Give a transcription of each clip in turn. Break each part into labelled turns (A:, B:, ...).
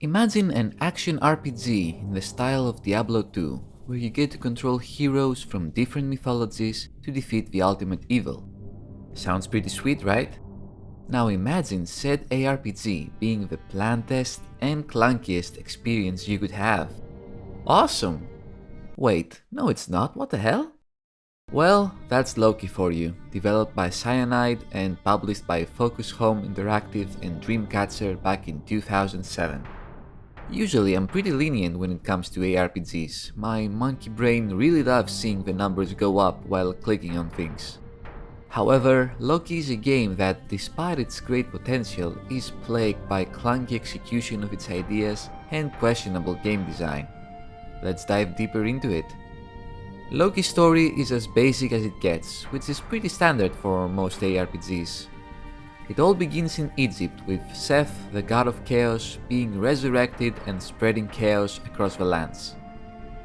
A: Imagine an action RPG in the style of Diablo 2, where you get to control heroes from different mythologies to defeat the ultimate evil. Sounds pretty sweet, right? Now imagine said ARPG being the blandest and clunkiest experience you could have. Awesome! Wait, no it's not, what the hell? Well, that's Loki for you, developed by Cyanide and published by Focus Home Interactive and Dreamcatcher back in 2007. Usually I'm pretty lenient when it comes to ARPGs, my monkey brain really loves seeing the numbers go up while clicking on things. However, Loki is a game that, despite its great potential, is plagued by clunky execution of its ideas and questionable game design. Let's dive deeper into it. Loki's story is as basic as it gets, which is pretty standard for most ARPGs. It all begins in Egypt with Seth, the god of chaos, being resurrected and spreading chaos across the lands.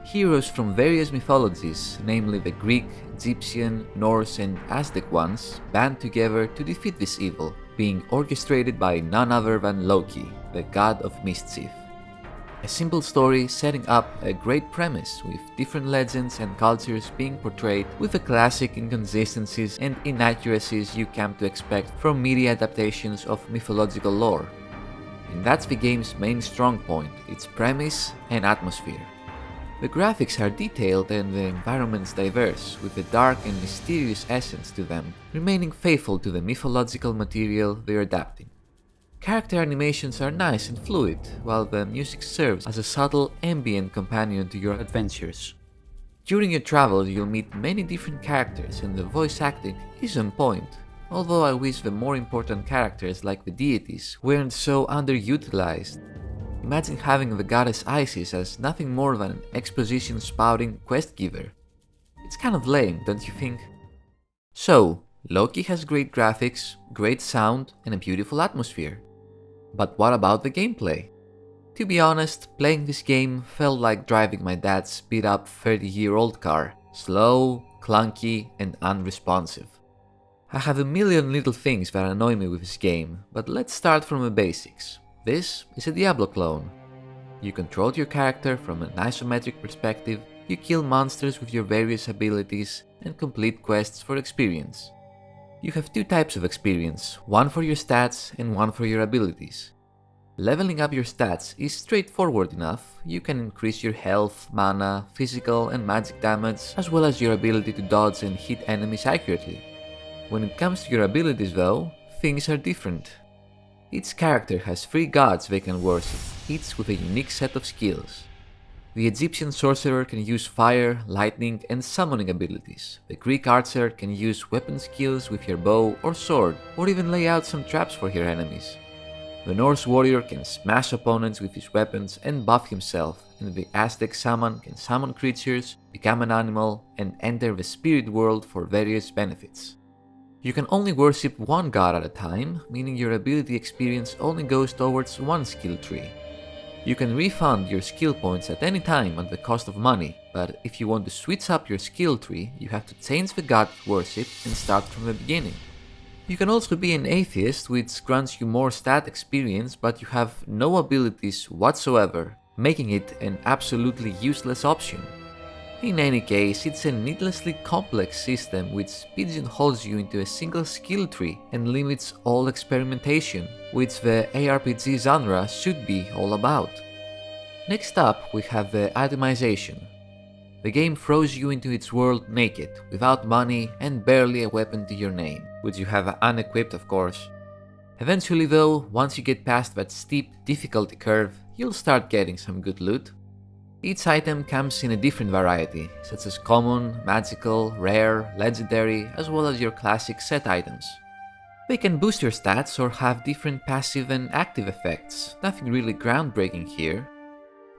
A: Heroes from various mythologies, namely the Greek, Egyptian, Norse and Aztec ones, band together to defeat this evil, being orchestrated by none other than Loki, the god of mischief. A simple story setting up a great premise with different legends and cultures being portrayed with the classic inconsistencies and inaccuracies you come to expect from media adaptations of mythological lore. And that's the game's main strong point, its premise and atmosphere. The graphics are detailed and the environments diverse, with a dark and mysterious essence to them, remaining faithful to the mythological material they're adapting. Character animations are nice and fluid, while the music serves as a subtle ambient companion to your adventures. During your travels you'll meet many different characters and the voice acting is on point, although I wish the more important characters like the deities weren't so underutilized. Imagine having the goddess Isis as nothing more than an exposition spouting quest giver. It's kind of lame, don't you think? So, Loki has great graphics, great sound and a beautiful atmosphere. But what about the gameplay? To be honest, playing this game felt like driving my dad's beat up 30-year-old car, slow, clunky and unresponsive. I have a million little things that annoy me with this game, but let's start from the basics. This is a Diablo clone. You control your character from an isometric perspective, you kill monsters with your various abilities and complete quests for experience. You have two types of experience, one for your stats and one for your abilities. Leveling up your stats is straightforward enough. You can increase your health, mana, physical and magic damage, as well as your ability to dodge and hit enemies accurately. When it comes to your abilities though, things are different. Each character has 3 gods they can worship, each with a unique set of skills. The Egyptian sorcerer can use fire, lightning and summoning abilities. The Greek archer can use weapon skills with your bow or sword, or even lay out some traps for your enemies. The Norse warrior can smash opponents with his weapons and buff himself, and the Aztec shaman can summon creatures, become an animal, and enter the spirit world for various benefits. You can only worship one god at a time, meaning your ability experience only goes towards one skill tree. You can refund your skill points at any time at the cost of money, but if you want to switch up your skill tree, you have to change the god you worship and start from the beginning. You can also be an atheist, which grants you more stat experience, but you have no abilities whatsoever, making it an absolutely useless option. In any case, it's a needlessly complex system which pigeonholes you into a single skill tree and limits all experimentation, which the ARPG genre should be all about. Next up, we have the itemization. The game throws you into its world naked, without money and barely a weapon to your name, which you have unequipped of course. Eventually though, once you get past that steep difficulty curve, you'll start getting some good loot. Each item comes in a different variety, such as common, magical, rare, legendary, as well as your classic set items. They can boost your stats or have different passive and active effects, nothing really groundbreaking here.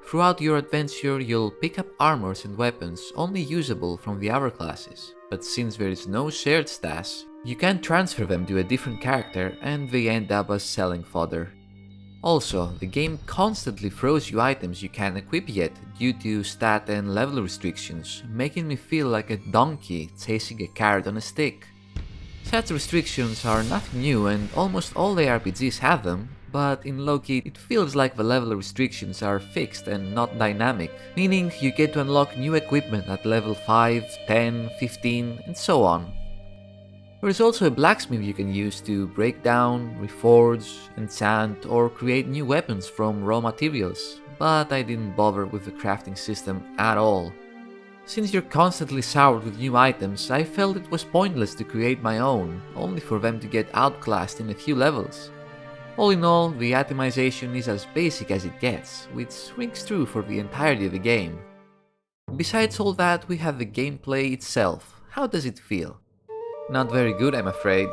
A: Throughout your adventure, you'll pick up armors and weapons only usable from the other classes, but since there is no shared stash, you can transfer them to a different character and they end up as selling fodder. Also, the game constantly throws you items you can't equip yet due to stat and level restrictions, making me feel like a donkey chasing a carrot on a stick. Such restrictions are nothing new and almost all ARPGs have them, but in Loki it feels like the level restrictions are fixed and not dynamic, meaning you get to unlock new equipment at level 5, 10, 15, and so on. There is also a blacksmith you can use to break down, reforge, enchant, or create new weapons from raw materials, but I didn't bother with the crafting system at all. Since you're constantly soured with new items, I felt it was pointless to create my own, only for them to get outclassed in a few levels. All in all, the itemization is as basic as it gets, which rings true for the entirety of the game. Besides all that, we have the gameplay itself. How does it feel? Not very good, I'm afraid.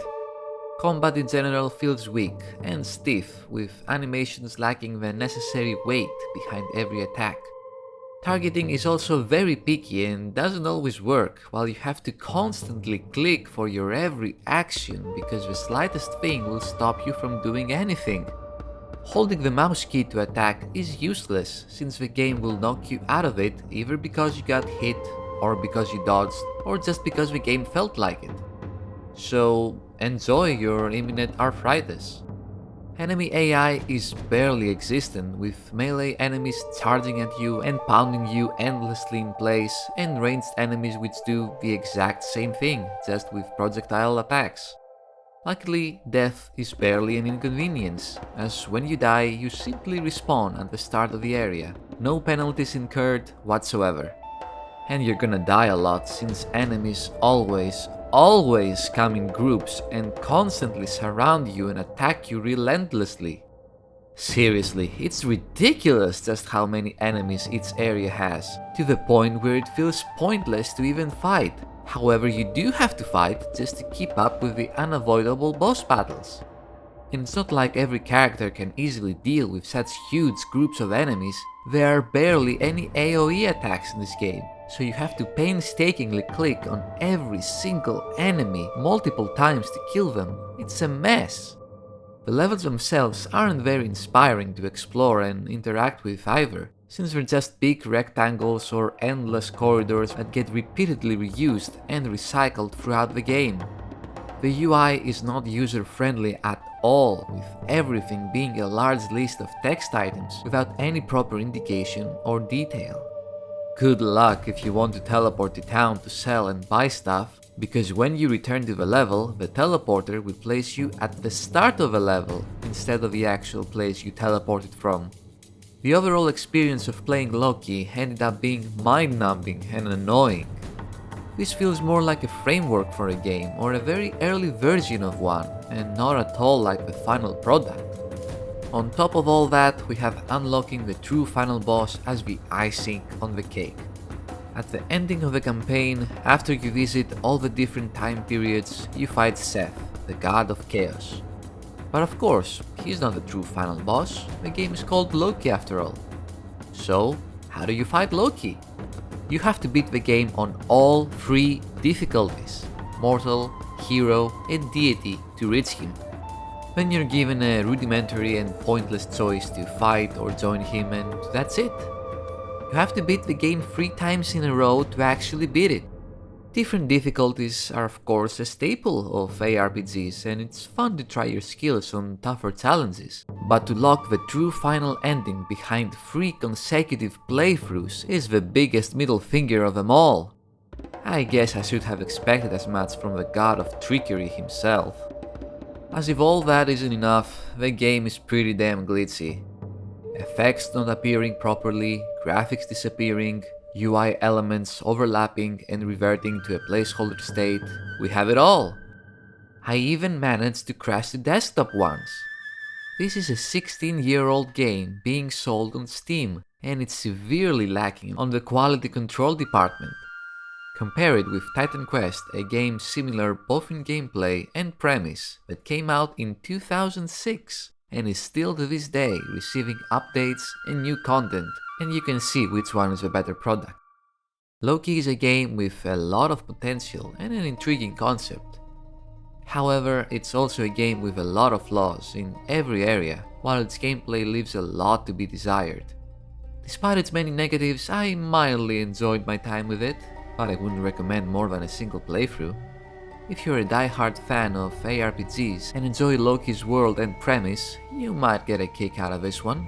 A: Combat in general feels weak and stiff, with animations lacking the necessary weight behind every attack. Targeting is also very picky and doesn't always work, while you have to constantly click for your every action because the slightest thing will stop you from doing anything. Holding the mouse key to attack is useless, since the game will knock you out of it either because you got hit, or because you dodged, or just because the game felt like it. So enjoy your imminent arthritis. Enemy AI is barely existent, with melee enemies charging at you and pounding you endlessly in place, and ranged enemies which do the exact same thing, just with projectile attacks. Luckily, death is barely an inconvenience, as when you die you simply respawn at the start of the area, no penalties incurred whatsoever. And you're gonna die a lot since enemies always come in groups and constantly surround you and attack you relentlessly. Seriously, it's ridiculous just how many enemies each area has, to the point where it feels pointless to even fight. However, you do have to fight just to keep up with the unavoidable boss battles. And it's not like every character can easily deal with such huge groups of enemies. There are barely any AoE attacks in this game, so you have to painstakingly click on every single enemy multiple times to kill them. It's a mess. The levels themselves aren't very inspiring to explore and interact with either, since they're just big rectangles or endless corridors that get repeatedly reused and recycled throughout the game. The UI is not user-friendly at all, with everything being a large list of text items without any proper indication or detail. Good luck if you want to teleport to town to sell and buy stuff, because when you return to the level, the teleporter will place you at the start of a level instead of the actual place you teleported from. The overall experience of playing Loki ended up being mind-numbing and annoying. This feels more like a framework for a game or a very early version of one, and not at all like the final product. On top of all that, we have unlocking the true final boss as the icing on the cake. At the ending of the campaign, after you visit all the different time periods, you fight Seth, the god of chaos. But of course, he's not the true final boss, the game is called Loki after all. So, how do you fight Loki? You have to beat the game on all 3 difficulties: Mortal, Hero, and Deity to reach him. Then you're given a rudimentary and pointless choice to fight or join him, and that's it. You have to beat the game 3 times in a row to actually beat it. Different difficulties are of course a staple of ARPGs, and it's fun to try your skills on tougher challenges. But to lock the true final ending behind 3 consecutive playthroughs is the biggest middle finger of them all. I guess I should have expected as much from the god of trickery himself. As if all that isn't enough, the game is pretty damn glitchy. Effects not appearing properly, graphics disappearing, UI elements overlapping and reverting to a placeholder state, we have it all. I even managed to crash the desktop once. This is a 16-year-old game being sold on Steam, and it's severely lacking on the quality control department. Compare it with Titan Quest, a game similar both in gameplay and premise that came out in 2006 and is still to this day receiving updates and new content, and you can see which one is the better product. Loki is a game with a lot of potential and an intriguing concept. However, it's also a game with a lot of flaws in every area, while its gameplay leaves a lot to be desired. Despite its many negatives, I mildly enjoyed my time with it, but I wouldn't recommend more than a single playthrough. If you're a die-hard fan of ARPGs and enjoy Loki's world and premise, you might get a kick out of this one.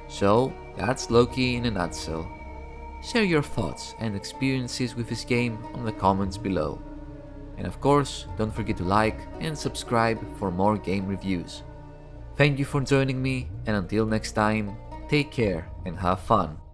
A: So, that's Loki in a nutshell. Share your thoughts and experiences with this game on the comments below. And of course, don't forget to like and subscribe for more game reviews. Thank you for joining me, and until next time, take care and have fun.